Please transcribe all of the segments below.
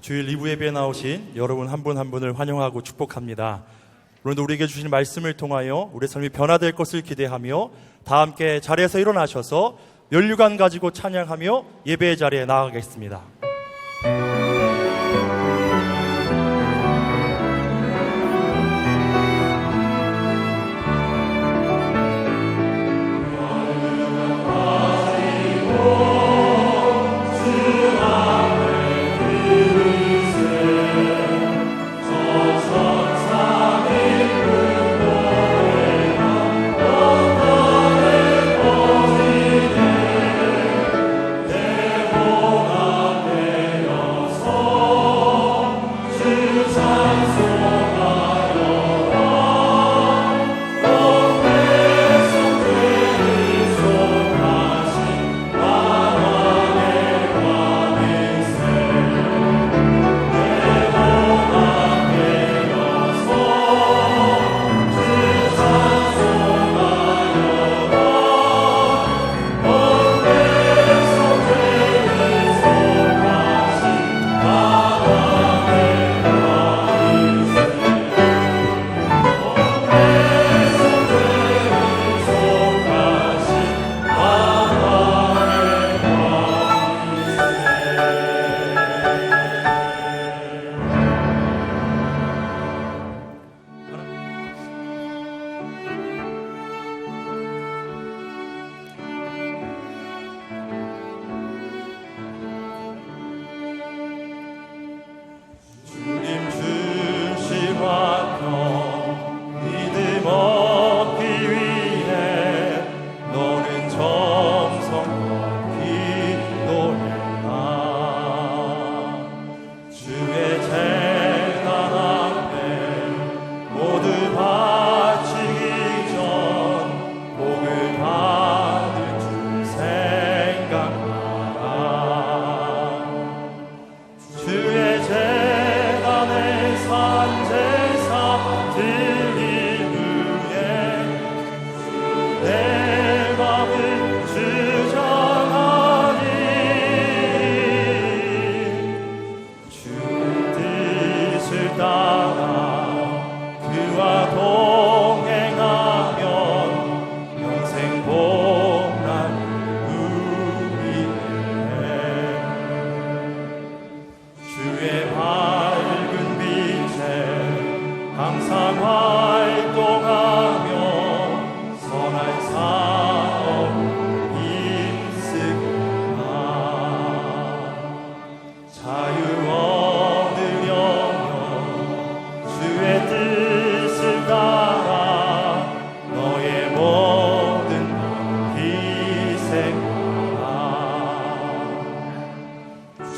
주일 2부 예배에 나오신 여러분 한 분 한 분을 환영하고 축복합니다. 오늘도 우리에게 주신 말씀을 통하여 우리의 삶이 변화될 것을 기대하며 다 함께 자리에서 일어나셔서 면류관 가지고 찬양하며 예배의 자리에 나아가겠습니다.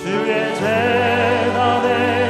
주의 재단에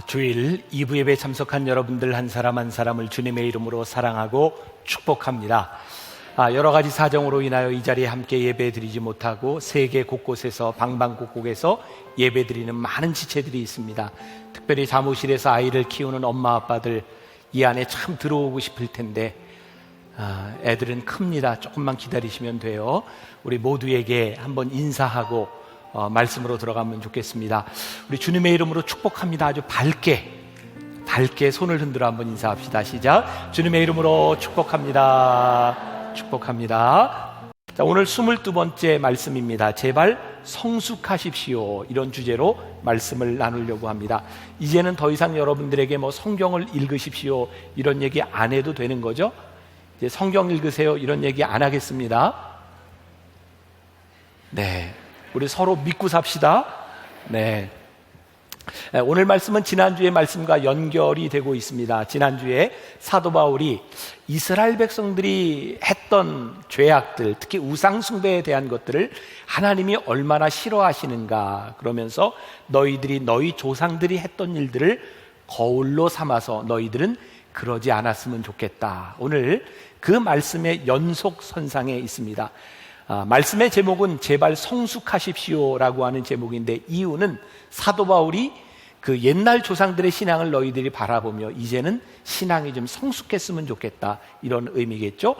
주일 2부 예배에 참석한 여러분들 한 사람 한 사람을 주님의 이름으로 사랑하고 축복합니다. 여러 가지 사정으로 인하여 이 자리에 함께 예배드리지 못하고 세계 곳곳에서 방방곡곡에서 예배드리는 많은 지체들이 있습니다. 특별히 사무실에서 아이를 키우는 엄마 아빠들 이 안에 참 들어오고 싶을 텐데 애들은 큽니다. 조금만 기다리시면 돼요. 우리 모두에게 한번 인사하고 말씀으로 들어가면 좋겠습니다. 우리 주님의 이름으로 축복합니다. 아주 밝게 손을 흔들어 한번 인사합시다. 시작. 주님의 이름으로 축복합니다. 축복합니다. 자, 오늘 22번째 말씀입니다. 제발 성숙하십시오. 이런 주제로 말씀을 나누려고 합니다. 이제는 더 이상 여러분들에게 성경을 읽으십시오 이런 얘기 안 해도 되는 거죠? 이제 성경 읽으세요 이런 얘기 안 하겠습니다. 네, 우리 서로 믿고 삽시다. 네. 오늘 말씀은 지난주의 말씀과 연결이 되고 있습니다. 지난주에 사도 바울이 이스라엘 백성들이 했던 죄악들, 특히 우상숭배에 대한 것들을 하나님이 얼마나 싫어하시는가 그러면서 너희들이 너희 조상들이 했던 일들을 거울로 삼아서 너희들은 그러지 않았으면 좋겠다. 오늘 그 말씀의 연속선상에 있습니다. 말씀의 제목은 제발 성숙하십시오라고 하는 제목인데 이유는 사도 바울이 그 옛날 조상들의 신앙을 너희들이 바라보며 이제는 신앙이 좀 성숙했으면 좋겠다 이런 의미겠죠.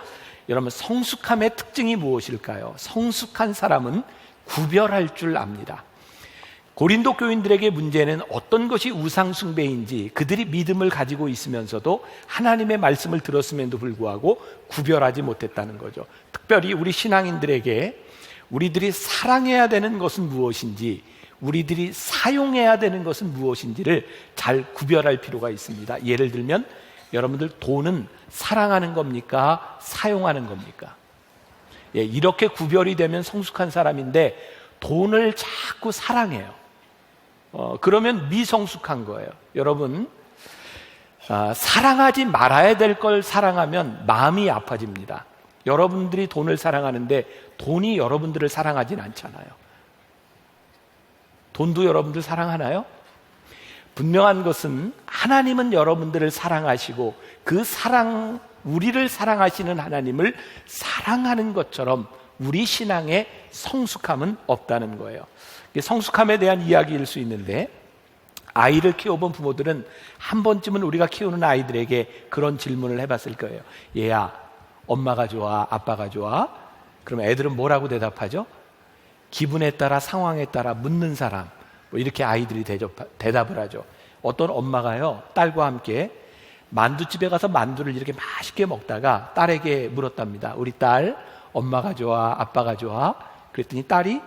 여러분, 성숙함의 특징이 무엇일까요? 성숙한 사람은 구별할 줄 압니다. 고린도 교인들에게 문제는 어떤 것이 우상숭배인지 그들이 믿음을 가지고 있으면서도 하나님의 말씀을 들었음에도 불구하고 구별하지 못했다는 거죠. 특별히 우리 신앙인들에게 우리들이 사랑해야 되는 것은 무엇인지 우리들이 사용해야 되는 것은 무엇인지를 잘 구별할 필요가 있습니다. 예를 들면 여러분들 돈은 사랑하는 겁니까? 사용하는 겁니까? 이렇게 구별이 되면 성숙한 사람인데 돈을 자꾸 사랑해요. 그러면 미성숙한 거예요. 여러분, 사랑하지 말아야 될 걸 사랑하면 마음이 아파집니다. 여러분들이 돈을 사랑하는데 돈이 여러분들을 사랑하진 않잖아요. 돈도 여러분들 사랑하나요? 분명한 것은 하나님은 여러분들을 사랑하시고 그 사랑, 우리를 사랑하시는 하나님을 사랑하는 것처럼 우리 신앙에 성숙함은 없다는 거예요. 성숙함에 대한 이야기일 수 있는데 아이를 키워본 부모들은 한 번쯤은 우리가 키우는 아이들에게 그런 질문을 해봤을 거예요. 얘야, 엄마가 좋아? 아빠가 좋아? 그러면 애들은 뭐라고 대답하죠? 기분에 따라 상황에 따라 묻는 사람 이렇게 아이들이 대답을 하죠. 어떤 엄마가요 딸과 함께 만두집에 가서 만두를 이렇게 맛있게 먹다가 딸에게 물었답니다. 우리 딸 엄마가 좋아? 아빠가 좋아? 그랬더니 딸이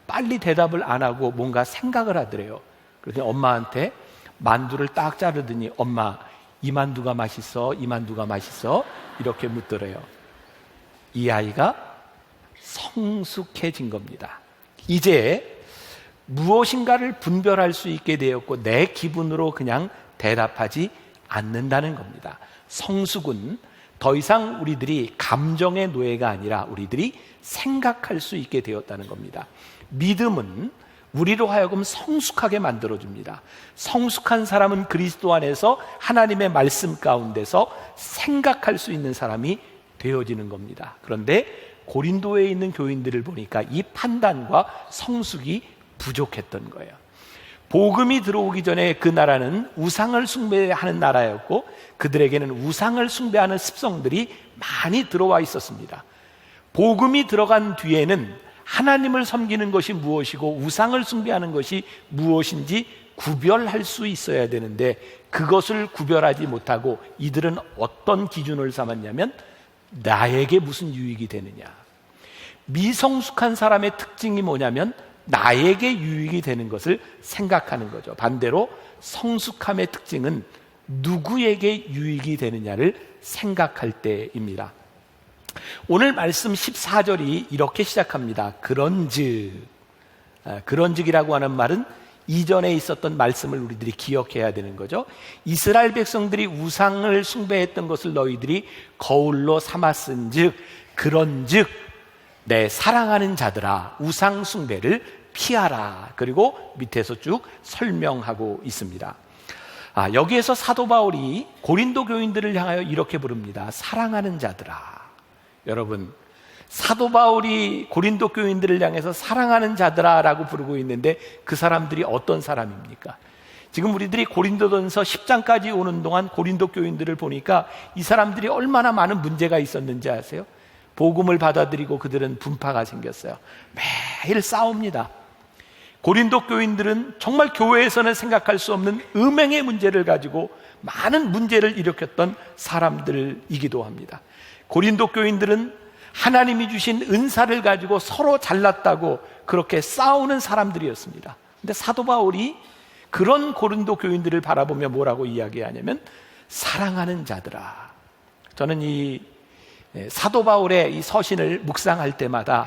빨리 대답을 안 하고 뭔가 생각을 하더래요. 그랬더니 엄마한테 만두를 딱 자르더니 엄마 이 만두가 맛있어? 이 만두가 맛있어? 이렇게 묻더래요. 이 아이가 성숙해진 겁니다. 이제 무엇인가를 분별할 수 있게 되었고 내 기분으로 그냥 대답하지 않는다는 겁니다. 성숙은 더 이상 우리들이 감정의 노예가 아니라 우리들이 생각할 수 있게 되었다는 겁니다. 믿음은 우리로 하여금 성숙하게 만들어줍니다. 성숙한 사람은 그리스도 안에서 하나님의 말씀 가운데서 생각할 수 있는 사람이 되어지는 겁니다. 그런데 고린도에 있는 교인들을 보니까 이 판단과 성숙이 부족했던 거예요. 복음이 들어오기 전에 그 나라는 우상을 숭배하는 나라였고 그들에게는 우상을 숭배하는 습성들이 많이 들어와 있었습니다. 복음이 들어간 뒤에는 하나님을 섬기는 것이 무엇이고 우상을 숭배하는 것이 무엇인지 구별할 수 있어야 되는데 그것을 구별하지 못하고 이들은 어떤 기준을 삼았냐면 나에게 무슨 유익이 되느냐. 미성숙한 사람의 특징이 뭐냐면 나에게 유익이 되는 것을 생각하는 거죠. 반대로 성숙함의 특징은 누구에게 유익이 되느냐를 생각할 때입니다. 오늘 말씀 14절이 이렇게 시작합니다. 그런즉이라고 하는 말은 이전에 있었던 말씀을 우리들이 기억해야 되는 거죠. 이스라엘 백성들이 우상을 숭배했던 것을 너희들이 거울로 삼았은즉 그런즉 내 사랑하는 자들아 우상 숭배를 피하라. 그리고 밑에서 쭉 설명하고 있습니다. 여기에서 사도 바울이 고린도 교인들을 향하여 이렇게 부릅니다. 사랑하는 자들아. 여러분, 사도 바울이 고린도 교인들을 향해서 사랑하는 자들아 라고 부르고 있는데 그 사람들이 어떤 사람입니까? 지금 우리들이 고린도전서 10장까지 오는 동안 고린도 교인들을 보니까 이 사람들이 얼마나 많은 문제가 있었는지 아세요? 복음을 받아들이고 그들은 분파가 생겼어요. 매일 싸웁니다. 고린도 교인들은 정말 교회에서는 생각할 수 없는 음행의 문제를 가지고 많은 문제를 일으켰던 사람들이기도 합니다. 고린도 교인들은 하나님이 주신 은사를 가지고 서로 잘났다고 그렇게 싸우는 사람들이었습니다. 근데 사도 바울이 그런 고린도 교인들을 바라보며 뭐라고 이야기하냐면 사랑하는 자들아. 저는 이 사도 바울의 이 서신을 묵상할 때마다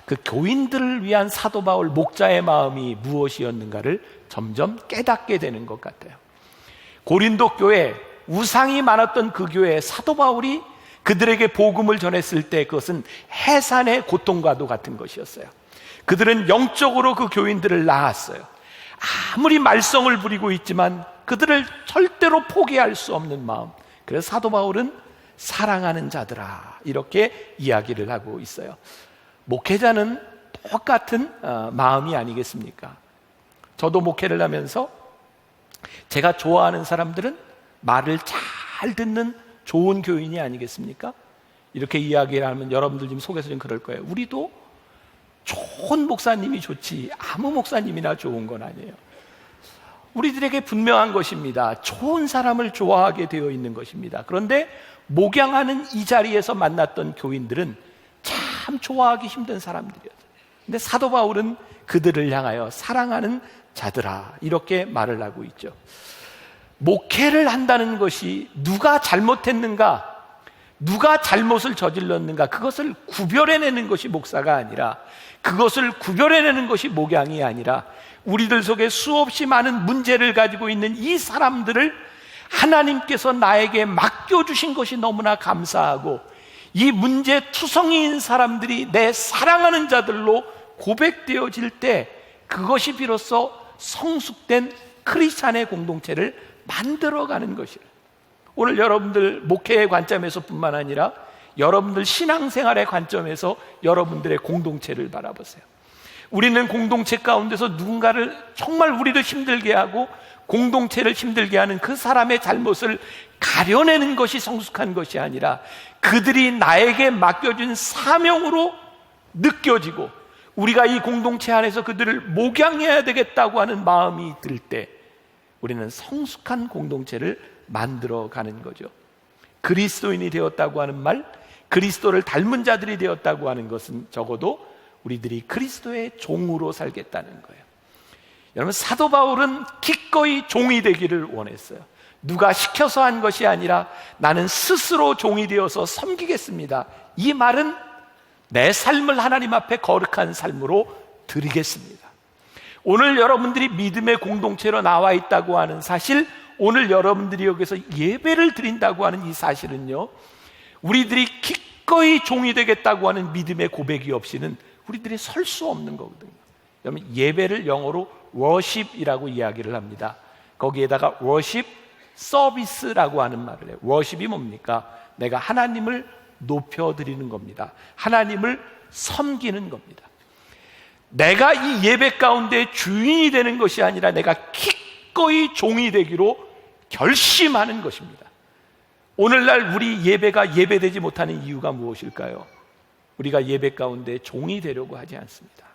그 교인들을 위한 사도 바울 목자의 마음이 무엇이었는가를 점점 깨닫게 되는 것 같아요. 고린도 교회, 우상이 많았던 그 교회에 사도 바울이 그들에게 복음을 전했을 때 그것은 해산의 고통과도 같은 것이었어요. 그들은 영적으로 그 교인들을 낳았어요. 아무리 말썽을 부리고 있지만 그들을 절대로 포기할 수 없는 마음. 그래서 사도 바울은 사랑하는 자들아 이렇게 이야기를 하고 있어요. 목회자는 똑같은 마음이 아니겠습니까? 저도 목회를 하면서 제가 좋아하는 사람들은 말을 잘 듣는 좋은 교인이 아니겠습니까? 이렇게 이야기를 하면 여러분들 지금 속에서 좀 그럴 거예요. 우리도 좋은 목사님이 좋지 아무 목사님이나 좋은 건 아니에요. 우리들에게 분명한 것입니다. 좋은 사람을 좋아하게 되어 있는 것입니다. 그런데 목양하는 이 자리에서 만났던 교인들은 참 좋아하기 힘든 사람들이었어요. 근데 사도 바울은 그들을 향하여 사랑하는 자들아 이렇게 말을 하고 있죠. 목회를 한다는 것이 누가 잘못했는가, 누가 잘못을 저질렀는가 그것을 구별해내는 것이 목사가 아니라, 그것을 구별해내는 것이 목양이 아니라 우리들 속에 수없이 많은 문제를 가지고 있는 이 사람들을 하나님께서 나에게 맡겨주신 것이 너무나 감사하고 이 문제 투성이인 사람들이 내 사랑하는 자들로 고백되어질 때 그것이 비로소 성숙된 크리스찬의 공동체를 만들어가는 것이에요. 오늘 여러분들 목회의 관점에서 뿐만 아니라 여러분들 신앙생활의 관점에서 여러분들의 공동체를 바라보세요. 우리는 공동체 가운데서 누군가를 정말 우리를 힘들게 하고 공동체를 힘들게 하는 그 사람의 잘못을 가려내는 것이 성숙한 것이 아니라 그들이 나에게 맡겨준 사명으로 느껴지고 우리가 이 공동체 안에서 그들을 목양해야 되겠다고 하는 마음이 들 때 우리는 성숙한 공동체를 만들어가는 거죠. 그리스도인이 되었다고 하는 말, 그리스도를 닮은 자들이 되었다고 하는 것은 적어도 우리들이 그리스도의 종으로 살겠다는 거예요. 여러분, 사도 바울은 기꺼이 종이 되기를 원했어요. 누가 시켜서 한 것이 아니라 나는 스스로 종이 되어서 섬기겠습니다. 이 말은 내 삶을 하나님 앞에 거룩한 삶으로 드리겠습니다. 오늘 여러분들이 믿음의 공동체로 나와 있다고 하는 사실, 오늘 여러분들이 여기서 예배를 드린다고 하는 이 사실은요, 우리들이 기꺼이 종이 되겠다고 하는 믿음의 고백이 없이는 우리들이 설 수 없는 거거든요. 여러분, 예배를 영어로 worship이라고 이야기를 합니다. 거기에다가 worship 서비스라고 하는 말을 해요. worship이 뭡니까? 내가 하나님을 높여드리는 겁니다. 하나님을 섬기는 겁니다. 내가 이 예배 가운데 주인이 되는 것이 아니라 내가 기꺼이 종이 되기로 결심하는 것입니다. 오늘날 우리 예배가 예배되지 못하는 이유가 무엇일까요? 우리가 예배 가운데 종이 되려고 하지 않습니다.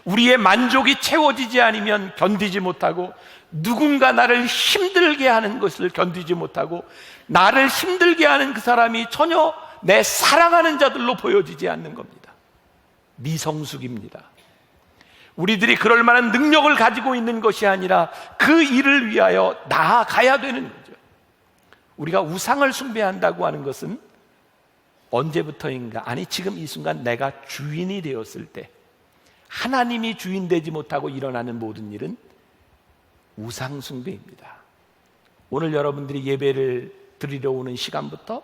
우리의 만족이 채워지지 않으면 견디지 못하고, 누군가 나를 힘들게 하는 것을 견디지 못하고, 나를 힘들게 하는 그 사람이 전혀 내 사랑하는 자들로 보여지지 않는 겁니다. 미성숙입니다. 우리들이 그럴 만한 능력을 가지고 있는 것이 아니라 그 일을 위하여 나아가야 되는 거죠. 우리가 우상을 숭배한다고 하는 것은 언제부터인가? 아니, 지금 이 순간 내가 주인이 되었을 때, 하나님이 주인 되지 못하고 일어나는 모든 일은 우상 숭배입니다. 오늘 여러분들이 예배를 드리러 오는 시간부터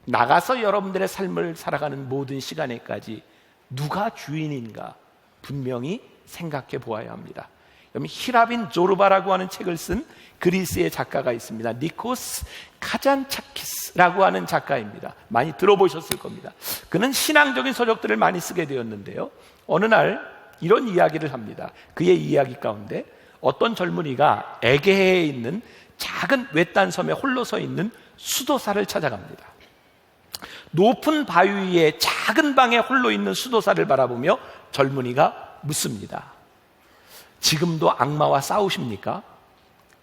나가서 여러분들의 삶을 살아가는 모든 시간에까지 누가 주인인가 분명히 생각해 보아야 합니다. 여러분, 히라빈 조르바라고 하는 책을 쓴 그리스의 작가가 있습니다. 니코스 카잔차키스라고 하는 작가입니다. 많이 들어보셨을 겁니다. 그는 신앙적인 서적들을 많이 쓰게 되었는데요, 어느 날 이런 이야기를 합니다. 그의 이야기 가운데 어떤 젊은이가 에게해에 있는 작은 외딴 섬에 홀로 서 있는 수도사를 찾아갑니다. 높은 바위 위에 작은 방에 홀로 있는 수도사를 바라보며 젊은이가 묻습니다. 지금도 악마와 싸우십니까?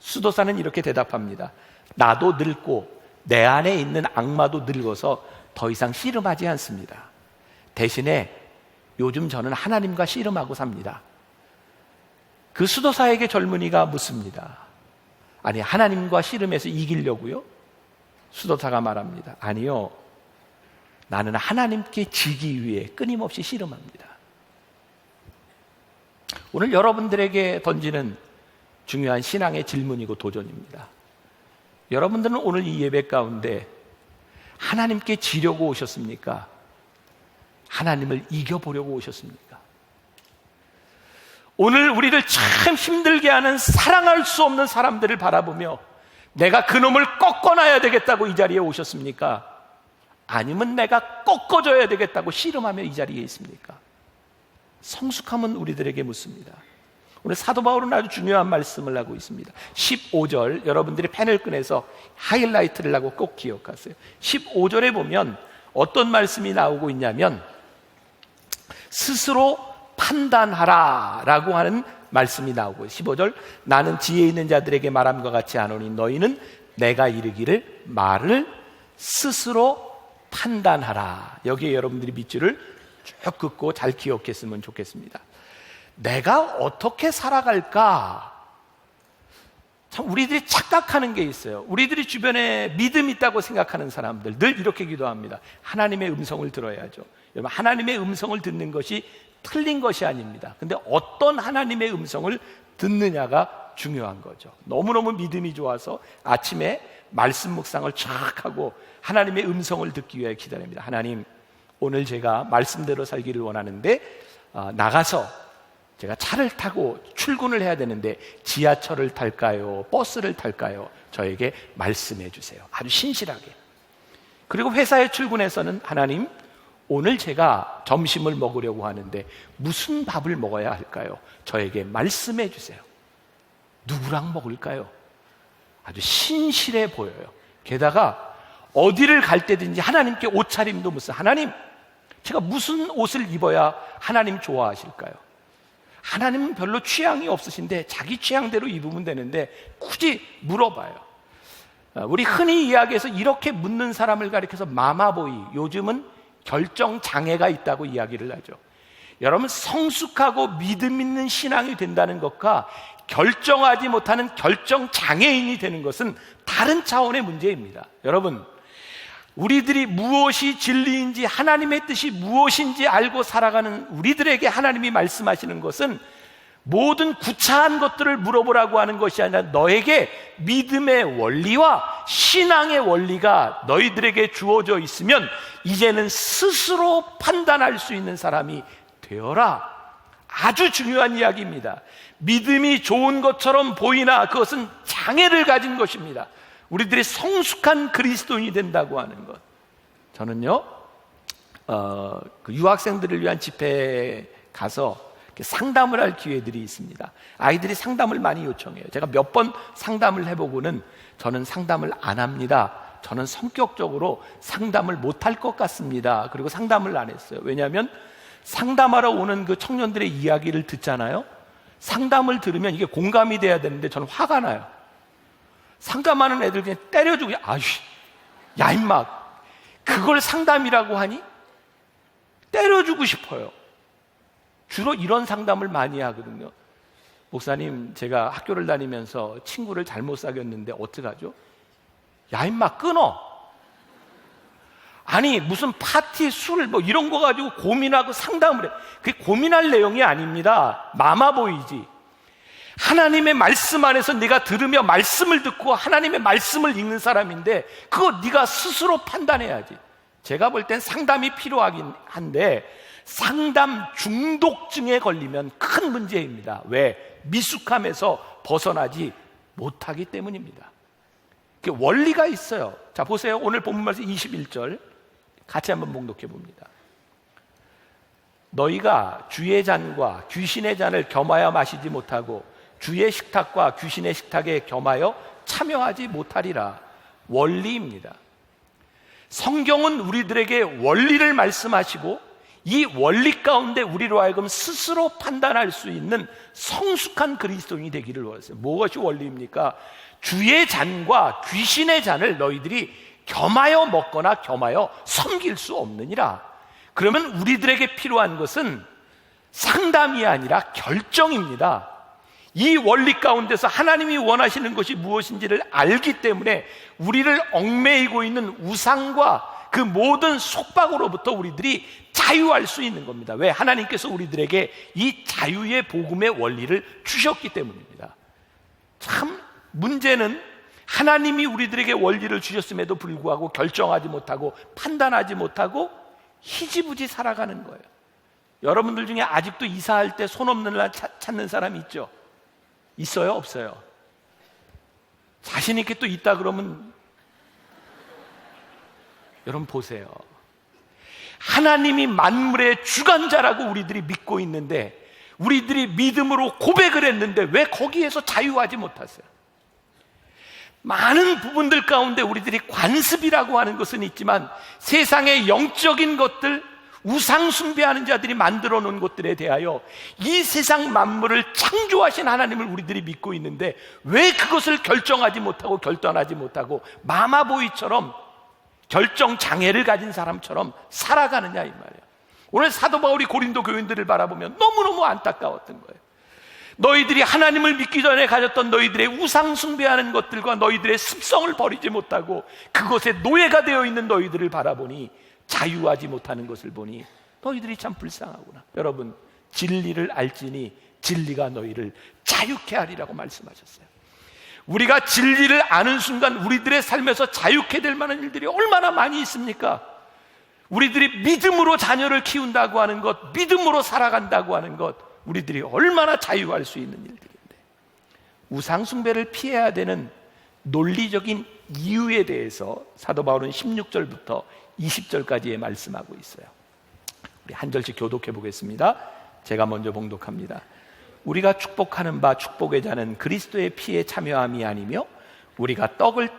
수도사는 이렇게 대답합니다. 나도 늙고 내 안에 있는 악마도 늙어서 더 이상 씨름하지 않습니다. 대신에 요즘 저는 하나님과 씨름하고 삽니다. 그 수도사에게 젊은이가 묻습니다. 아니, 하나님과 씨름해서 이기려고요? 수도사가 말합니다. 아니요, 나는 하나님께 지기 위해 끊임없이 씨름합니다. 오늘 여러분들에게 던지는 중요한 신앙의 질문이고 도전입니다. 여러분들은 오늘 이 예배 가운데 하나님께 지려고 오셨습니까? 하나님을 이겨보려고 오셨습니까? 오늘 우리를 참 힘들게 하는 사랑할 수 없는 사람들을 바라보며 내가 그놈을 꺾어놔야 되겠다고 이 자리에 오셨습니까? 아니면 내가 꺾어줘야 되겠다고 씨름하며 이 자리에 있습니까? 성숙함은 우리들에게 묻습니다. 오늘 사도 바울은 아주 중요한 말씀을 하고 있습니다. 15절, 여러분들이 펜을 꺼내서 하이라이트를 하고 꼭 기억하세요. 15절에 보면 어떤 말씀이 나오고 있냐면 스스로 판단하라 라고 하는 말씀이 나오고, 15절, 나는 지혜 있는 자들에게 말함과 같이 하노니 너희는 내가 이르기를 말을 스스로 판단하라. 여기에 여러분들이 밑줄을 쭉 긋고 잘 기억했으면 좋겠습니다. 내가 어떻게 살아갈까? 참 우리들이 착각하는 게 있어요. 우리들이 주변에 믿음 있다고 생각하는 사람들 늘 이렇게 기도합니다. 하나님의 음성을 들어야죠. 여러분, 하나님의 음성을 듣는 것이 틀린 것이 아닙니다. 근데 어떤 하나님의 음성을 듣느냐가 중요한 거죠. 너무너무 믿음이 좋아서 아침에 말씀 묵상을 쫙 하고 하나님의 음성을 듣기 위해 기다립니다. 하나님, 오늘 제가 말씀대로 살기를 원하는데 나가서 제가 차를 타고 출근을 해야 되는데 지하철을 탈까요? 버스를 탈까요? 저에게 말씀해 주세요. 아주 신실하게. 그리고 회사에 출근해서는 하나님, 오늘 제가 점심을 먹으려고 하는데 무슨 밥을 먹어야 할까요? 저에게 말씀해 주세요. 누구랑 먹을까요? 아주 신실해 보여요. 게다가 어디를 갈 때든지 하나님께 옷차림도 묻어요. 하나님, 제가 무슨 옷을 입어야 하나님 좋아하실까요? 하나님은 별로 취향이 없으신데 자기 취향대로 입으면 되는데 굳이 물어봐요. 우리 흔히 이야기해서 이렇게 묻는 사람을 가리켜서 마마보이, 요즘은 결정장애가 있다고 이야기를 하죠. 여러분, 성숙하고 믿음 있는 신앙이 된다는 것과 결정하지 못하는 결정장애인이 되는 것은 다른 차원의 문제입니다. 여러분, 우리들이 무엇이 진리인지, 하나님의 뜻이 무엇인지 알고 살아가는 우리들에게 하나님이 말씀하시는 것은 모든 구차한 것들을 물어보라고 하는 것이 아니라 너에게 믿음의 원리와 신앙의 원리가 너희들에게 주어져 있으면 이제는 스스로 판단할 수 있는 사람이 되어라. 아주 중요한 이야기입니다. 믿음이 좋은 것처럼 보이나 그것은 장애를 가진 것입니다. 우리들이 성숙한 그리스도인이 된다고 하는 것. 저는요, 그 유학생들을 위한 집회에 가서 상담을 할 기회들이 있습니다. 아이들이 상담을 많이 요청해요. 제가 몇 번 상담을 해보고는 저는 상담을 안 합니다. 저는 성격적으로 상담을 못할 것 같습니다. 그리고 상담을 안 했어요. 왜냐하면 상담하러 오는 그 청년들의 이야기를 듣잖아요. 상담을 들으면 이게 공감이 돼야 되는데 저는 화가 나요. 상담하는 애들 그냥 때려주고, 아이씨, 야 임마, 그걸 상담이라고 하니? 때려주고 싶어요. 주로 이런 상담을 많이 하거든요. 목사님, 제가 학교를 다니면서 친구를 잘못 사귀었는데 어떡하죠? 야 임마, 끊어. 아니, 무슨 파티, 술 뭐 이런 거 가지고 고민하고 상담을 해. 그게 고민할 내용이 아닙니다. 마마보이지. 하나님의 말씀 안에서 네가 들으며 말씀을 듣고 하나님의 말씀을 읽는 사람인데 그거 네가 스스로 판단해야지. 제가 볼 땐 상담이 필요하긴 한데 상담 중독증에 걸리면 큰 문제입니다. 왜? 미숙함에서 벗어나지 못하기 때문입니다. 원리가 있어요. 자, 보세요. 오늘 본문 말씀 21절 같이 한번 봉독해 봅니다. 너희가 주의 잔과 귀신의 잔을 겸하여 마시지 못하고 주의 식탁과 귀신의 식탁에 겸하여 참여하지 못하리라. 원리입니다. 성경은 우리들에게 원리를 말씀하시고 이 원리 가운데 우리로 하여금 스스로 판단할 수 있는 성숙한 그리스도인이 되기를 원하세요. 무엇이 원리입니까? 주의 잔과 귀신의 잔을 너희들이 겸하여 먹거나 겸하여 섬길 수 없느니라. 그러면 우리들에게 필요한 것은 상담이 아니라 결정입니다. 이 원리 가운데서 하나님이 원하시는 것이 무엇인지를 알기 때문에 우리를 얽매이고 있는 우상과 그 모든 속박으로부터 우리들이 자유할 수 있는 겁니다. 왜? 하나님께서 우리들에게 이 자유의 복음의 원리를 주셨기 때문입니다. 참 문제는 하나님이 우리들에게 원리를 주셨음에도 불구하고 결정하지 못하고 판단하지 못하고 희지부지 살아가는 거예요. 여러분들 중에 아직도 이사할 때 손 없는 날 찾는 사람이 있죠? 있어요? 없어요? 자신 있게 또 있다 그러면 여러분 보세요. 하나님이 만물의 주관자라고 우리들이 믿고 있는데 우리들이 믿음으로 고백을 했는데 왜 거기에서 자유하지 못하세요? 많은 부분들 가운데 우리들이 관습이라고 하는 것은 있지만 세상의 영적인 것들, 우상 숭배하는 자들이 만들어 놓은 것들에 대하여 이 세상 만물을 창조하신 하나님을 우리들이 믿고 있는데 왜 그것을 결정하지 못하고 결단하지 못하고 마마보이처럼 결정 장애를 가진 사람처럼 살아가느냐 이 말이에요. 오늘 사도 바울이 고린도 교인들을 바라보면 너무너무 안타까웠던 거예요. 너희들이 하나님을 믿기 전에 가졌던 너희들의 우상 숭배하는 것들과 너희들의 습성을 버리지 못하고 그것에 노예가 되어 있는 너희들을 바라보니 자유하지 못하는 것을 보니 너희들이 참 불쌍하구나. 여러분, 진리를 알지니 진리가 너희를 자유케 하리라고 말씀하셨어요. 우리가 진리를 아는 순간 우리들의 삶에서 자유케 될 만한 일들이 얼마나 많이 있습니까? 우리들이 믿음으로 자녀를 키운다고 하는 것, 믿음으로 살아간다고 하는 것, 우리들이 얼마나 자유할 수 있는 일들인데 우상 숭배를 피해야 되는 논리적인 이유에 대해서 사도 바울은 16절부터 20절까지에 말씀하고 있어요. 우리 한 절씩 교독해 보겠습니다. 제가 먼저 봉독합니다. 우리가 축복하는 바 축복의 자는 그리스도의 피에 참여함이 아니며 우리가 떡을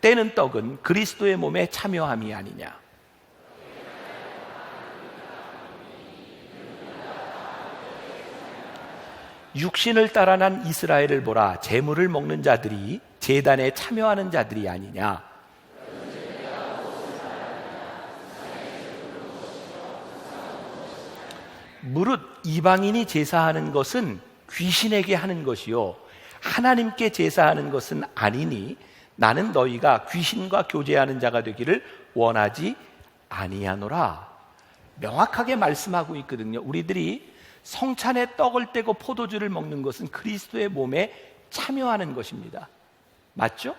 떼는 떡은 그리스도의 몸에 참여함이 아니냐. 육신을 따라 난 이스라엘을 보라. 제물을 먹는 자들이 제단에 참여하는 자들이 아니냐. 무릇 이방인이 제사하는 것은 귀신에게 하는 것이요 하나님께 제사하는 것은 아니니 나는 너희가 귀신과 교제하는 자가 되기를 원하지 아니하노라. 명확하게 말씀하고 있거든요. 우리들이 성찬에 떡을 떼고 포도주를 먹는 것은 그리스도의 몸에 참여하는 것입니다. 맞죠?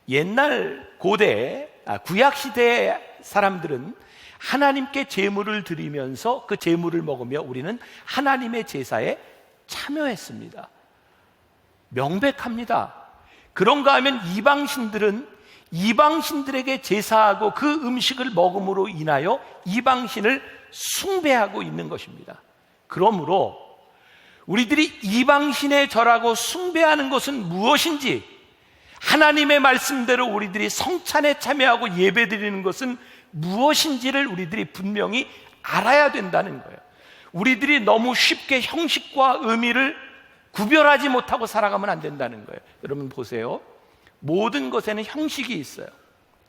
옛날 고대 구약시대 사람들은 하나님께 제물을 드리면서 그 제물을 먹으며 우리는 하나님의 제사에 참여했습니다. 명백합니다. 그런가 하면 이방신들은 이방신들에게 제사하고 그 음식을 먹음으로 인하여 이방신을 숭배하고 있는 것입니다. 그러므로 우리들이 이방신에 절하고 숭배하는 것은 무엇인지 하나님의 말씀대로 우리들이 성찬에 참여하고 예배드리는 것은 무엇인지를 우리들이 분명히 알아야 된다는 거예요. 우리들이 너무 쉽게 형식과 의미를 구별하지 못하고 살아가면 안 된다는 거예요. 여러분 보세요. 모든 것에는 형식이 있어요.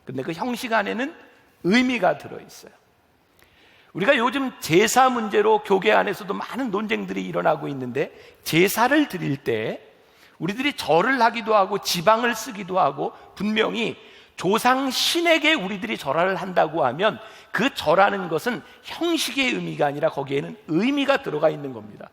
근데 그 형식 안에는 의미가 들어있어요. 우리가 요즘 제사 문제로 교계 안에서도 많은 논쟁들이 일어나고 있는데 제사를 드릴 때 우리들이 절을 하기도 하고 지방을 쓰기도 하고 분명히 조상 신에게 우리들이 절을 한다고 하면 그 절하는 것은 형식의 의미가 아니라 거기에는 의미가 들어가 있는 겁니다.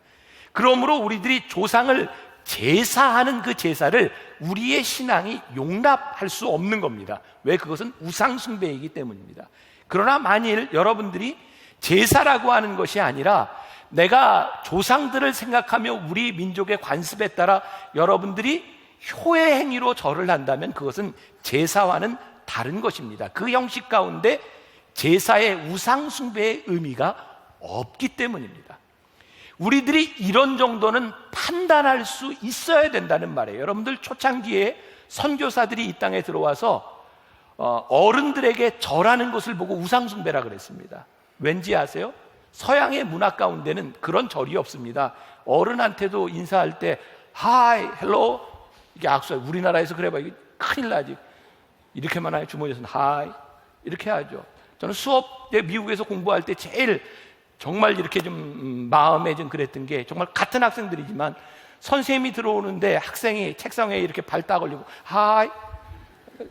그러므로 우리들이 조상을 제사하는 그 제사를 우리의 신앙이 용납할 수 없는 겁니다. 왜? 그것은 우상 숭배이기 때문입니다. 그러나 만일 여러분들이 제사라고 하는 것이 아니라 내가 조상들을 생각하며 우리 민족의 관습에 따라 여러분들이 효의 행위로 절을 한다면 그것은 제사와는 다른 것입니다. 그 형식 가운데 제사의 우상 숭배의 의미가 없기 때문입니다. 우리들이 이런 정도는 판단할 수 있어야 된다는 말이에요. 여러분들 초창기에 선교사들이 이 땅에 들어와서 어른들에게 절하는 것을 보고 우상 숭배라 그랬습니다. 왠지 아세요? 서양의 문화 가운데는 그런 절이 없습니다. 어른한테도 인사할 때 하이, 헬로 이게 악수해요. 우리나라에서 그래봐 이게 큰일 나지. 이렇게만 하요. 주머니에서는 하이 이렇게 하죠. 저는 수업 때 미국에서 공부할 때 제일 정말 이렇게 좀 마음에 좀 그랬던 게 정말 같은 학생들이지만 선생님이 들어오는데 학생이 책상 위에 이렇게 발 딱 올리고 하이,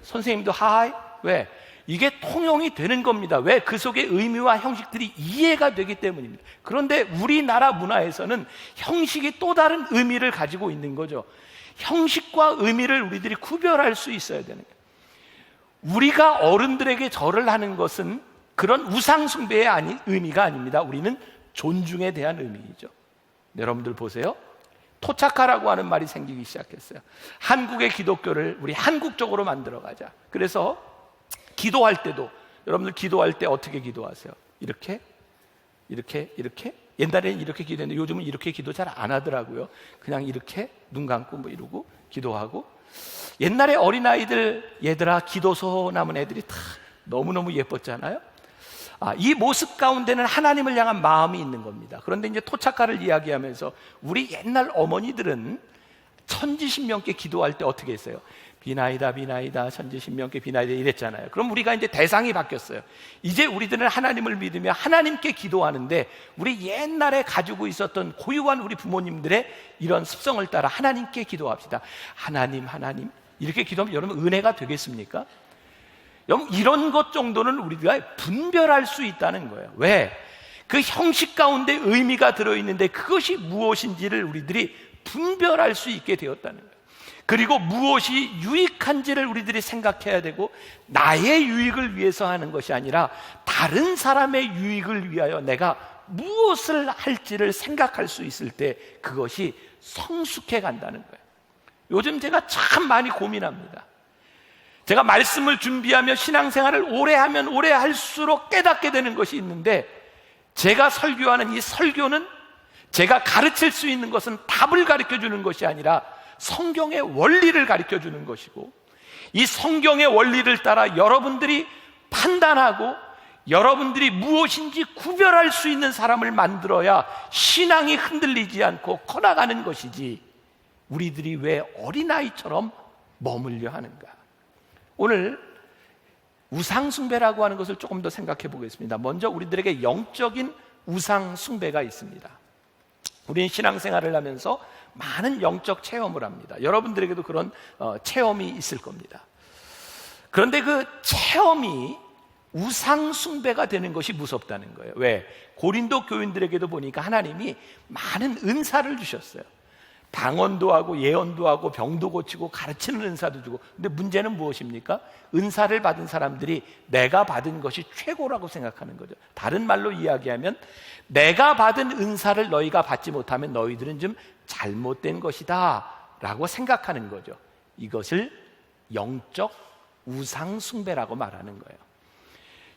선생님도 하이. 왜? 이게 통용이 되는 겁니다. 왜? 그 속의 의미와 형식들이 이해가 되기 때문입니다. 그런데 우리나라 문화에서는 형식이 또 다른 의미를 가지고 있는 거죠. 형식과 의미를 우리들이 구별할 수 있어야 되는 거예요. 우리가 어른들에게 절을 하는 것은 그런 우상 숭배의 의미가 아닙니다. 우리는 존중에 대한 의미이죠. 여러분들 보세요. 토착하라고 하는 말이 생기기 시작했어요. 한국의 기독교를 우리 한국적으로 만들어가자. 그래서 기도할 때도 여러분들 기도할 때 어떻게 기도하세요? 이렇게? 옛날에는 이렇게 기도했는데 요즘은 이렇게 기도 잘 안 하더라고요. 그냥 이렇게 눈 감고 뭐 이러고 기도하고. 옛날에 어린아이들 얘들아 기도서 남은 애들이 다 너무너무 예뻤잖아요. 이 모습 가운데는 하나님을 향한 마음이 있는 겁니다. 그런데 이제 토착화를 이야기하면서 우리 옛날 어머니들은 천지신명께 기도할 때 어떻게 했어요? 비나이다 비나이다 천지신명께 비나이다 이랬잖아요. 그럼 우리가 이제 대상이 바뀌었어요. 이제 우리들은 하나님을 믿으며 하나님께 기도하는데 우리 옛날에 가지고 있었던 고유한 우리 부모님들의 이런 습성을 따라 하나님께 기도합시다. 하나님 이렇게 기도하면 여러분 은혜가 되겠습니까? 여러분 이런 것 정도는 우리가 분별할 수 있다는 거예요. 왜? 그 형식 가운데 의미가 들어있는데 그것이 무엇인지를 우리들이 분별할 수 있게 되었다는 거예요. 그리고 무엇이 유익한지를 우리들이 생각해야 되고 나의 유익을 위해서 하는 것이 아니라 다른 사람의 유익을 위하여 내가 무엇을 할지를 생각할 수 있을 때 그것이 성숙해 간다는 거예요. 요즘 제가 참 많이 고민합니다. 제가 말씀을 준비하며 신앙생활을 오래 하면 오래 할수록 깨닫게 되는 것이 있는데 제가 설교하는 이 설교는 제가 가르칠 수 있는 것은 답을 가르쳐주는 것이 아니라 성경의 원리를 가르쳐주는 것이고 이 성경의 원리를 따라 여러분들이 판단하고 여러분들이 무엇인지 구별할 수 있는 사람을 만들어야 신앙이 흔들리지 않고 커나가는 것이지 우리들이 왜 어린아이처럼 머물려 하는가. 오늘 우상숭배라고 하는 것을 조금 더 생각해 보겠습니다. 먼저 우리들에게 영적인 우상숭배가 있습니다. 우리는 신앙생활을 하면서 많은 영적 체험을 합니다. 여러분들에게도 그런 체험이 있을 겁니다. 그런데 그 체험이 우상숭배가 되는 것이 무섭다는 거예요. 왜? 고린도 교인들에게도 보니까 하나님이 많은 은사를 주셨어요. 방언도 하고 예언도 하고 병도 고치고 가르치는 은사도 주고. 근데 문제는 무엇입니까? 은사를 받은 사람들이 내가 받은 것이 최고라고 생각하는 거죠. 다른 말로 이야기하면 내가 받은 은사를 너희가 받지 못하면 너희들은 좀 잘못된 것이다 라고 생각하는 거죠. 이것을 영적 우상숭배라고 말하는 거예요.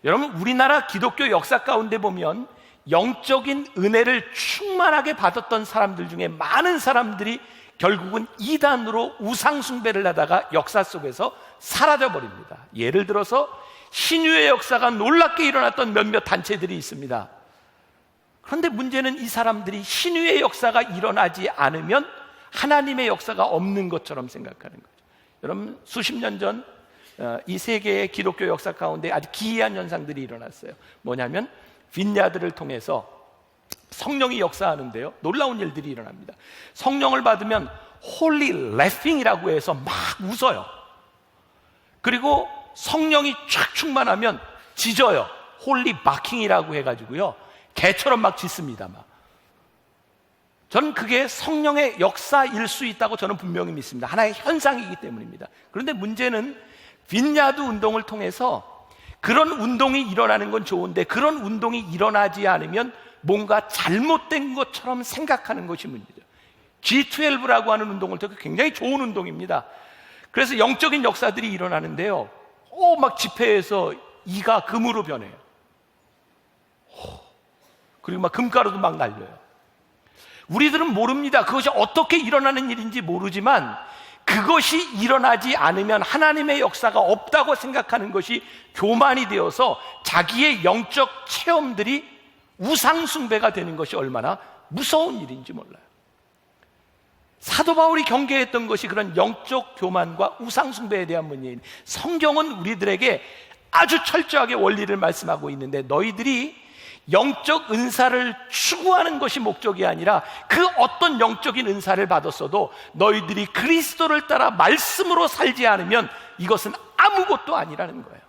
여러분 우리나라 기독교 역사 가운데 보면 영적인 은혜를 충만하게 받았던 사람들 중에 많은 사람들이 결국은 이단으로 우상숭배를 하다가 역사 속에서 사라져버립니다. 예를 들어서 신유의 역사가 놀랍게 일어났던 몇몇 단체들이 있습니다. 그런데 문제는 이 사람들이 신유의 역사가 일어나지 않으면 하나님의 역사가 없는 것처럼 생각하는 거죠. 여러분 수십 년 전 이 세계의 기독교 역사 가운데 아주 기이한 현상들이 일어났어요. 뭐냐면 빈야드를 통해서 성령이 역사하는데요 놀라운 일들이 일어납니다. 성령을 받으면 홀리 레핑이라고 해서 막 웃어요. 그리고 성령이 쫙 충만하면 짖어요. 홀리 바킹이라고 해가지고요 개처럼 막 짖습니다. 막. 저는 그게 성령의 역사일 수 있다고 저는 분명히 믿습니다. 하나의 현상이기 때문입니다. 그런데 문제는 빈야드 운동을 통해서 그런 운동이 일어나는 건 좋은데 그런 운동이 일어나지 않으면 뭔가 잘못된 것처럼 생각하는 것이 문제죠. G12라고 하는 운동을 듣고 굉장히 좋은 운동입니다. 그래서 영적인 역사들이 일어나는데요. 막 집회에서 이가 금으로 변해요. 그리고 막 금가루도 막 날려요. 우리들은 모릅니다. 그것이 어떻게 일어나는 일인지 모르지만 그것이 일어나지 않으면 하나님의 역사가 없다고 생각하는 것이 교만이 되어서 자기의 영적 체험들이 우상숭배가 되는 것이 얼마나 무서운 일인지 몰라요. 사도 바울이 경계했던 것이 그런 영적 교만과 우상숭배에 대한 문제인, 성경은 우리들에게 아주 철저하게 원리를 말씀하고 있는데 너희들이 영적 은사를 추구하는 것이 목적이 아니라 그 어떤 영적인 은사를 받았어도 너희들이 그리스도를 따라 말씀으로 살지 않으면 이것은 아무것도 아니라는 거예요.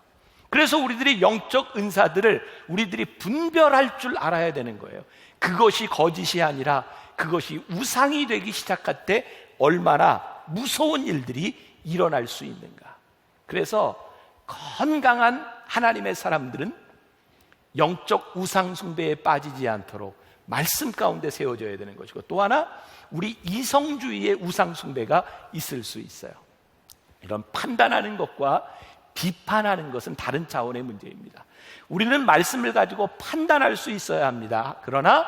그래서 우리들이 영적 은사들을 우리들이 분별할 줄 알아야 되는 거예요. 그것이 거짓이 아니라 그것이 우상이 되기 시작할 때 얼마나 무서운 일들이 일어날 수 있는가. 그래서 건강한 하나님의 사람들은 영적 우상 숭배에 빠지지 않도록 말씀 가운데 세워져야 되는 것이고, 또 하나 우리 이성주의의 우상 숭배가 있을 수 있어요. 이런 판단하는 것과 비판하는 것은 다른 차원의 문제입니다. 우리는 말씀을 가지고 판단할 수 있어야 합니다. 그러나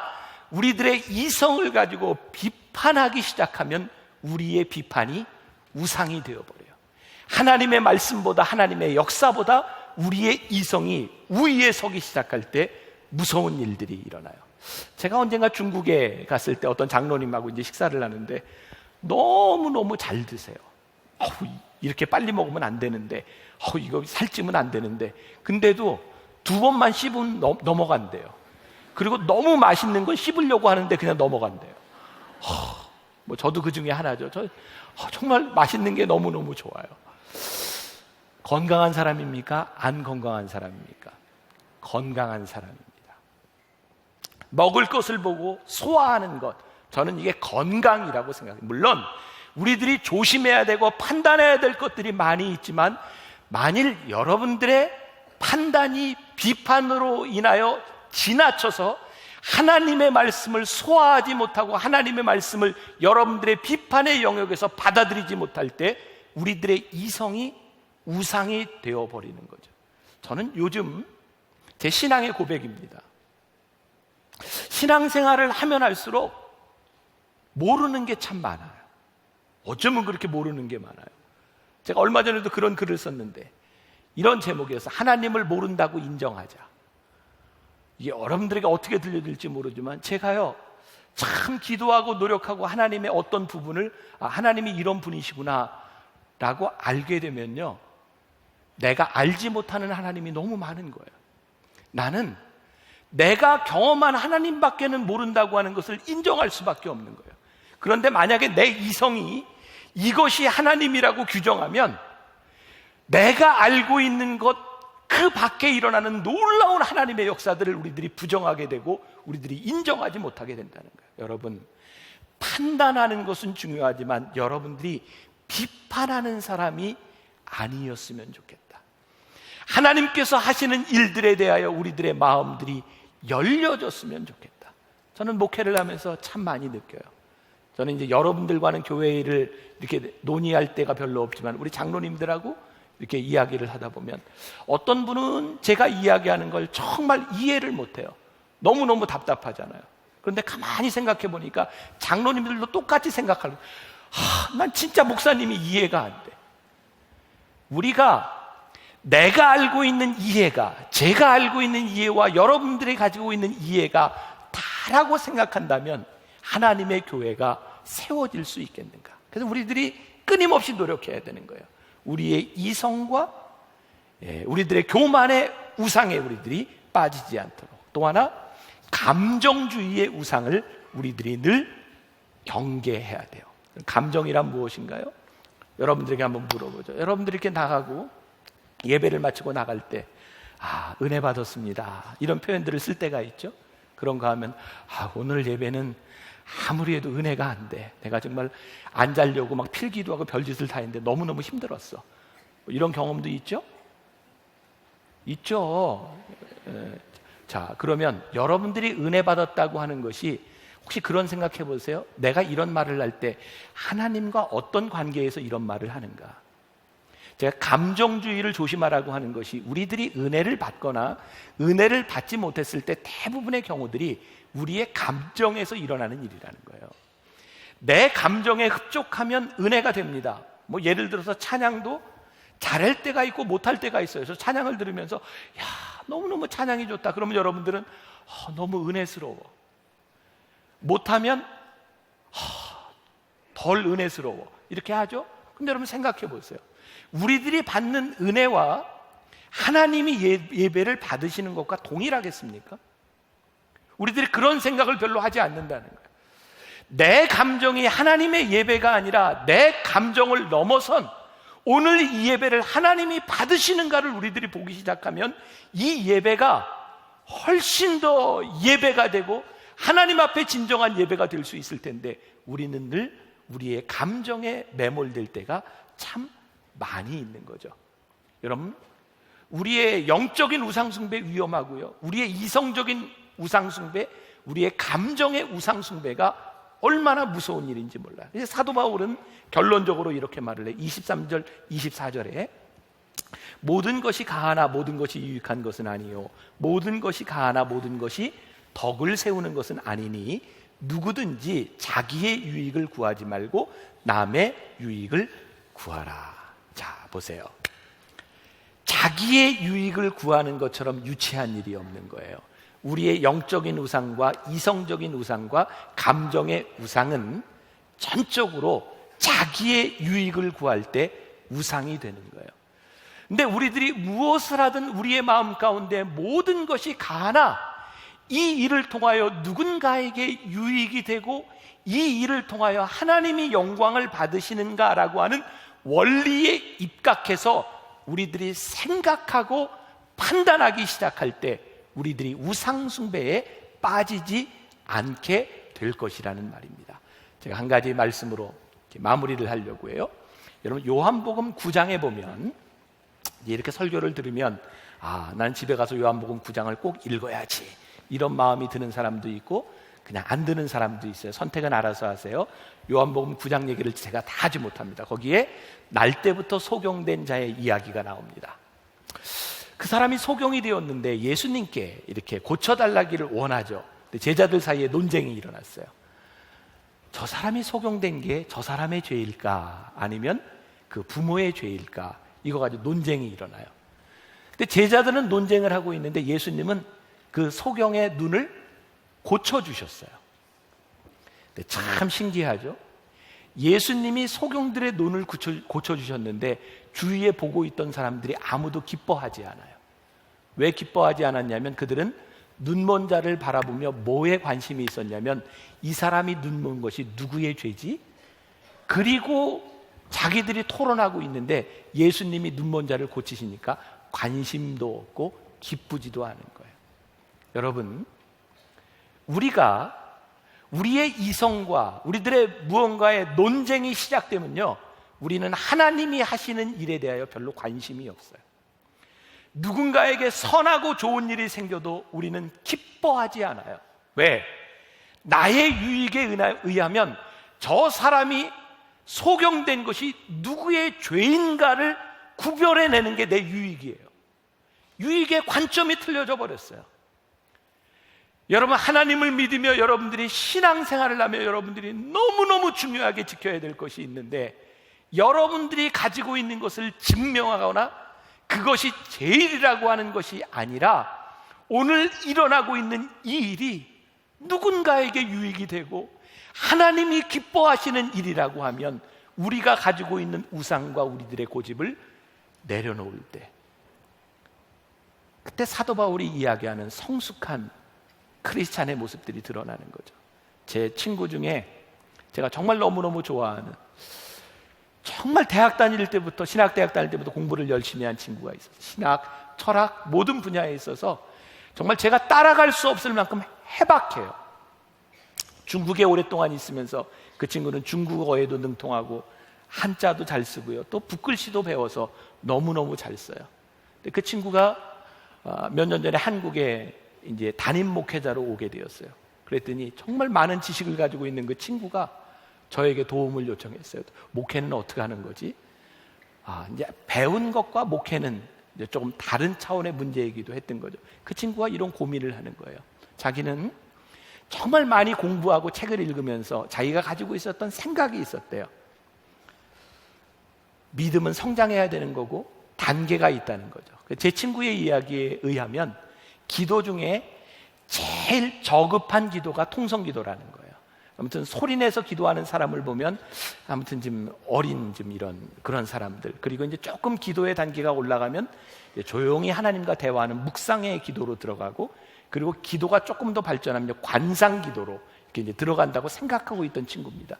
우리들의 이성을 가지고 비판하기 시작하면 우리의 비판이 우상이 되어버려요. 하나님의 말씀보다, 하나님의 역사보다 우리의 이성이 우위에 서기 시작할 때 무서운 일들이 일어나요. 제가 언젠가 중국에 갔을 때 어떤 장로님하고 이제 식사를 하는데 너무너무 잘 드세요. 이렇게 빨리 먹으면 안 되는데, 이거 살찌면 안 되는데, 근데도 2번만 씹으면 넘어간대요. 그리고 너무 맛있는 건 씹으려고 하는데 그냥 넘어간대요. 뭐 저도 그 중에 하나죠. 정말 맛있는 게 너무너무 좋아요. 건강한 사람입니까? 안 건강한 사람입니까? 건강한 사람입니다. 먹을 것을 보고 소화하는 것, 저는 이게 건강이라고 생각해요. 물론 우리들이 조심해야 되고 판단해야 될 것들이 많이 있지만, 만일 여러분들의 판단이 비판으로 인하여 지나쳐서 하나님의 말씀을 소화하지 못하고 하나님의 말씀을 여러분들의 비판의 영역에서 받아들이지 못할 때 우리들의 이성이 우상이 되어버리는 거죠. 저는 요즘 제 신앙의 고백입니다. 신앙생활을 하면 할수록 모르는 게 참 많아요. 어쩌면 그렇게 모르는 게 많아요. 제가 얼마 전에도 그런 글을 썼는데 이런 제목이어서 하나님을 모른다고 인정하자. 이게 여러분들에게 어떻게 들려질지 모르지만 제가요 참 기도하고 노력하고 하나님의 어떤 부분을 하나님이 이런 분이시구나 라고 알게 되면요, 내가 알지 못하는 하나님이 너무 많은 거예요. 나는 내가 경험한 하나님밖에는 모른다고 하는 것을 인정할 수밖에 없는 거예요. 그런데 만약에 내 이성이 이것이 하나님이라고 규정하면 내가 알고 있는 것 그 밖에 일어나는 놀라운 하나님의 역사들을 우리들이 부정하게 되고 우리들이 인정하지 못하게 된다는 거예요. 여러분, 판단하는 것은 중요하지만 여러분들이 비판하는 사람이 아니었으면 좋겠다. 하나님께서 하시는 일들에 대하여 우리들의 마음들이 열려졌으면 좋겠다. 저는 목회를 하면서 참 많이 느껴요. 저는 이제 여러분들과는 교회를 이렇게 논의할 때가 별로 없지만 우리 장로님들하고 이렇게 이야기를 하다 보면 어떤 분은 제가 이야기하는 걸 정말 이해를 못해요. 너무너무 답답하잖아요. 그런데 가만히 생각해 보니까 장로님들도 똑같이 생각하는, 난 진짜 목사님이 이해가 안 돼. 우리가 내가 알고 있는 이해가, 제가 알고 있는 이해와 여러분들이 가지고 있는 이해가 다라고 생각한다면 하나님의 교회가 세워질 수 있겠는가? 그래서 우리들이 끊임없이 노력해야 되는 거예요. 우리의 이성과 우리들의 교만의 우상에 우리들이 빠지지 않도록. 또 하나, 감정주의의 우상을 우리들이 늘 경계해야 돼요. 감정이란 무엇인가요? 여러분들에게 한번 물어보죠. 여러분들이 이렇게 나가고 예배를 마치고 나갈 때 은혜 받았습니다, 이런 표현들을 쓸 때가 있죠. 그런가 하면 오늘 예배는 아무리 해도 은혜가 안 돼. 내가 정말 안 자려고 막 필기도 하고 별짓을 다 했는데 너무너무 힘들었어. 이런 경험도 있죠. 있죠. 자, 그러면 여러분들이 은혜 받았다고 하는 것이 혹시 그런 생각해 보세요. 내가 이런 말을 할 때 하나님과 어떤 관계에서 이런 말을 하는가? 제가 감정주의를 조심하라고 하는 것이 우리들이 은혜를 받거나 은혜를 받지 못했을 때 대부분의 경우들이 우리의 감정에서 일어나는 일이라는 거예요. 내 감정에 흡족하면 은혜가 됩니다. 뭐 예를 들어서 찬양도 잘할 때가 있고 못할 때가 있어요. 그래서 찬양을 들으면서 야, 너무너무 찬양이 좋다. 그러면 여러분들은 너무 은혜스러워. 못하면 덜 은혜스러워. 이렇게 하죠. 근데 여러분 생각해 보세요. 우리들이 받는 은혜와 하나님이 예배를 받으시는 것과 동일하겠습니까? 우리들이 그런 생각을 별로 하지 않는다는 거예요. 내 감정이 하나님의 예배가 아니라 내 감정을 넘어선 오늘 이 예배를 하나님이 받으시는가를 우리들이 보기 시작하면 이 예배가 훨씬 더 예배가 되고 하나님 앞에 진정한 예배가 될 수 있을 텐데 우리는 늘 우리의 감정에 매몰될 때가 참 많이 있는 거죠. 여러분, 우리의 영적인 우상숭배 위험하고요, 우리의 이성적인 우상숭배, 우리의 감정의 우상숭배가 얼마나 무서운 일인지 몰라요. 이제 사도 바울은 결론적으로 이렇게 말을 해요. 23절, 24절에 모든 것이 가하나 모든 것이 유익한 것은 아니요 모든 것이 가하나 모든 것이 덕을 세우는 것은 아니니 누구든지 자기의 유익을 구하지 말고 남의 유익을 구하라. 자, 보세요. 자기의 유익을 구하는 것처럼 유치한 일이 없는 거예요. 우리의 영적인 우상과 이성적인 우상과 감정의 우상은 전적으로 자기의 유익을 구할 때 우상이 되는 거예요. 근데 우리들이 무엇을 하든 우리의 마음 가운데 모든 것이 가하나 이 일을 통하여 누군가에게 유익이 되고 이 일을 통하여 하나님이 영광을 받으시는가라고 하는 원리에 입각해서 우리들이 생각하고 판단하기 시작할 때 우리들이 우상숭배에 빠지지 않게 될 것이라는 말입니다. 제가 한 가지 말씀으로 마무리를 하려고 해요. 여러분, 요한복음 9장에 보면 이렇게 설교를 들으면 난 집에 가서 요한복음 9장을 꼭 읽어야지 이런 마음이 드는 사람도 있고 그냥 안 드는 사람도 있어요. 선택은 알아서 하세요. 요한복음 9장 얘기를 제가 다 하지 못합니다. 거기에 날 때부터 소경된 자의 이야기가 나옵니다. 그 사람이 소경이 되었는데 예수님께 이렇게 고쳐달라기를 원하죠. 근데 제자들 사이에 논쟁이 일어났어요. 저 사람이 소경된 게 저 사람의 죄일까 아니면 그 부모의 죄일까, 이거 가지고 논쟁이 일어나요. 근데 제자들은 논쟁을 하고 있는데 예수님은 그 소경의 눈을 고쳐주셨어요. 근데 참 신기하죠. 예수님이 소경들의 눈을 고쳐주셨는데 주위에 보고 있던 사람들이 아무도 기뻐하지 않아요. 왜 기뻐하지 않았냐면 그들은 눈먼 자를 바라보며 뭐에 관심이 있었냐면 이 사람이 눈먼 것이 누구의 죄지? 그리고 자기들이 토론하고 있는데 예수님이 눈먼 자를 고치시니까 관심도 없고 기쁘지도 않은 거예요. 여러분, 우리가 우리의 이성과 우리들의 무언가의 논쟁이 시작되면요, 우리는 하나님이 하시는 일에 대하여 별로 관심이 없어요. 누군가에게 선하고 좋은 일이 생겨도 우리는 기뻐하지 않아요. 왜? 나의 유익에 의하면 저 사람이 소경된 것이 누구의 죄인가를 구별해내는 게 내 유익이에요. 유익의 관점이 틀려져 버렸어요. 여러분, 하나님을 믿으며 여러분들이 신앙생활을 하며 여러분들이 너무너무 중요하게 지켜야 될 것이 있는데 여러분들이 가지고 있는 것을 증명하거나 그것이 제일이라고 하는 것이 아니라 오늘 일어나고 있는 이 일이 누군가에게 유익이 되고 하나님이 기뻐하시는 일이라고 하면 우리가 가지고 있는 우상과 우리들의 고집을 내려놓을 때, 그때 사도 바울이 이야기하는 성숙한 크리스찬의 모습들이 드러나는 거죠. 제 친구 중에 제가 정말 너무너무 좋아하는, 정말 대학 다닐 때부터, 신학대학 다닐 때부터 공부를 열심히 한 친구가 있어요. 신학, 철학, 모든 분야에 있어서 정말 제가 따라갈 수 없을 만큼 해박해요. 중국에 오랫동안 있으면서 그 친구는 중국어에도 능통하고 한자도 잘 쓰고요, 또 붓글씨도 배워서 너무너무 잘 써요. 근데 그 친구가 몇 년 전에 한국에 이제 담임 목회자로 오게 되었어요. 그랬더니 정말 많은 지식을 가지고 있는 그 친구가 저에게 도움을 요청했어요. 목회는 어떻게 하는 거지? 이제 배운 것과 목회는 이제 조금 다른 차원의 문제이기도 했던 거죠. 그 친구가 이런 고민을 하는 거예요. 자기는 정말 많이 공부하고 책을 읽으면서 자기가 가지고 있었던 생각이 있었대요. 믿음은 성장해야 되는 거고 단계가 있다는 거죠. 제 친구의 이야기에 의하면 기도 중에 제일 저급한 기도가 통성기도라는 거예요. 아무튼 소리내서 기도하는 사람을 보면 아무튼 좀 어린 좀 이런 그런 사람들, 그리고 이제 조금 기도의 단계가 올라가면 조용히 하나님과 대화하는 묵상의 기도로 들어가고, 그리고 기도가 조금 더 발전하면 관상기도로 이렇게 이제 들어간다고 생각하고 있던 친구입니다.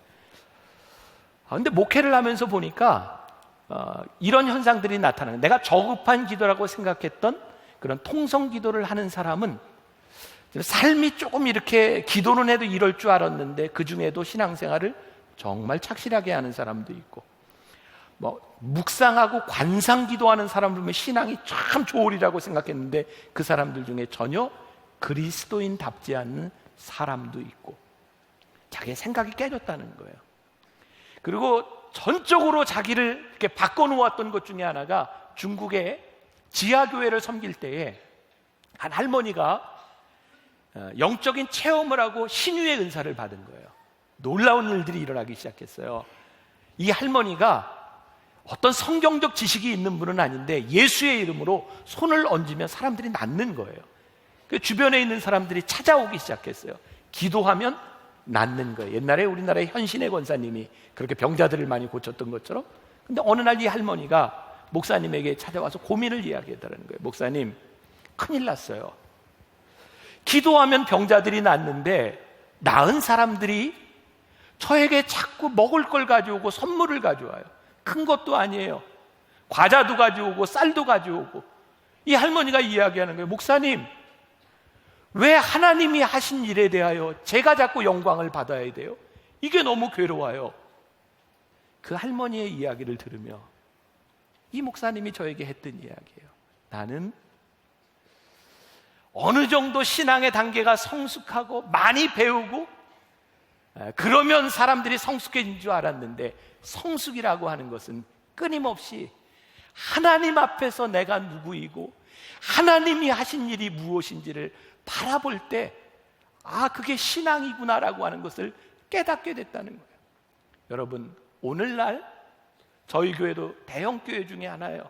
근데 목회를 하면서 보니까 이런 현상들이 나타나는, 내가 저급한 기도라고 생각했던 그런 통성 기도를 하는 사람은 삶이 조금 이렇게 기도는 해도 이럴 줄 알았는데 그 중에도 신앙생활을 정말 착실하게 하는 사람도 있고, 묵상하고 관상 기도하는 사람을 보면 신앙이 참 좋으리라고 생각했는데 그 사람들 중에 전혀 그리스도인답지 않는 사람도 있고, 자기의 생각이 깨졌다는 거예요. 그리고 전적으로 자기를 이렇게 바꿔놓았던 것 중에 하나가, 중국의 지하교회를 섬길 때에 한 할머니가 영적인 체험을 하고 신유의 은사를 받은 거예요. 놀라운 일들이 일어나기 시작했어요. 이 할머니가 어떤 성경적 지식이 있는 분은 아닌데 예수의 이름으로 손을 얹으면 사람들이 낫는 거예요. 그 주변에 있는 사람들이 찾아오기 시작했어요. 기도하면 낫는 거예요. 옛날에 우리나라의 현신의 권사님이 그렇게 병자들을 많이 고쳤던 것처럼. 근데 어느 날 이 할머니가 목사님에게 찾아와서 고민을 이야기했다는 거예요. 목사님, 큰일 났어요. 기도하면 병자들이 낫는데 나은 사람들이 저에게 자꾸 먹을 걸 가져오고 선물을 가져와요. 큰 것도 아니에요. 과자도 가져오고 쌀도 가져오고. 이 할머니가 이야기하는 거예요. 목사님, 왜 하나님이 하신 일에 대하여 제가 자꾸 영광을 받아야 돼요? 이게 너무 괴로워요. 그 할머니의 이야기를 들으며 이 목사님이 저에게 했던 이야기예요. 나는 어느 정도 신앙의 단계가 성숙하고 많이 배우고 그러면 사람들이 성숙해진 줄 알았는데, 성숙이라고 하는 것은 끊임없이 하나님 앞에서 내가 누구이고 하나님이 하신 일이 무엇인지를 바라볼 때, 그게 신앙이구나라고 하는 것을 깨닫게 됐다는 거예요. 여러분, 오늘날 저희 교회도 대형교회 중에 하나예요.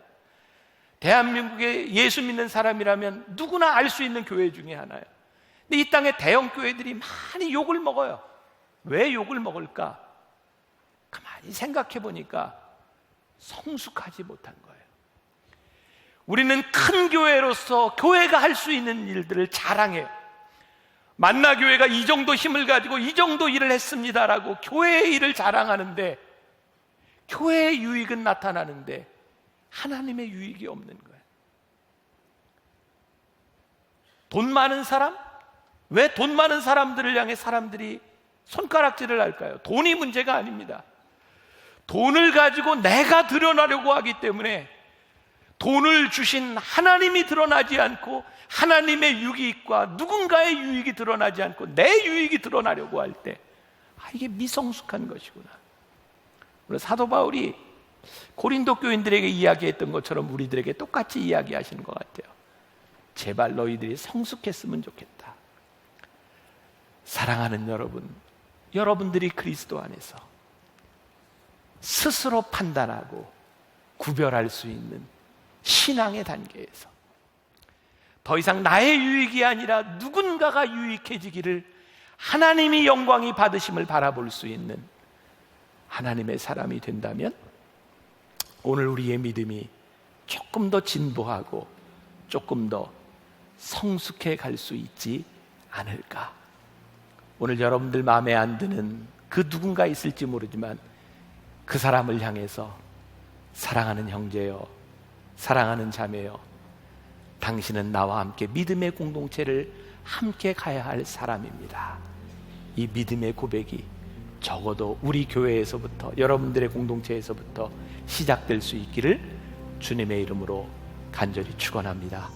대한민국에 예수 믿는 사람이라면 누구나 알 수 있는 교회 중에 하나예요. 근데 이 땅에 대형교회들이 많이 욕을 먹어요. 왜 욕을 먹을까? 가만히 생각해 보니까 성숙하지 못한 거예요. 우리는 큰 교회로서 교회가 할 수 있는 일들을 자랑해요. 만나교회가 이 정도 힘을 가지고 이 정도 일을 했습니다라고 교회의 일을 자랑하는데, 교회의 유익은 나타나는데 하나님의 유익이 없는 거예요. 돈 많은 사람? 왜 돈 많은 사람들을 향해 사람들이 손가락질을 할까요? 돈이 문제가 아닙니다. 돈을 가지고 내가 드러나려고 하기 때문에 돈을 주신 하나님이 드러나지 않고, 하나님의 유익과 누군가의 유익이 드러나지 않고 내 유익이 드러나려고 할 때, 이게 미성숙한 것이구나. 그래서 사도 바울이 고린도 교인들에게 이야기했던 것처럼 우리들에게 똑같이 이야기하시는 것 같아요. 제발 너희들이 성숙했으면 좋겠다. 사랑하는 여러분, 여러분들이 그리스도 안에서 스스로 판단하고 구별할 수 있는 신앙의 단계에서 더 이상 나의 유익이 아니라 누군가가 유익해지기를, 하나님이 영광이 받으심을 바라볼 수 있는 하나님의 사람이 된다면 오늘 우리의 믿음이 조금 더 진보하고 조금 더 성숙해 갈 수 있지 않을까. 오늘 여러분들 마음에 안 드는 그 누군가 있을지 모르지만 그 사람을 향해서, 사랑하는 형제여, 사랑하는 자매여, 당신은 나와 함께 믿음의 공동체를 함께 가야 할 사람입니다. 이 믿음의 고백이 적어도 우리 교회에서부터, 여러분들의 공동체에서부터 시작될 수 있기를 주님의 이름으로 간절히 축원합니다.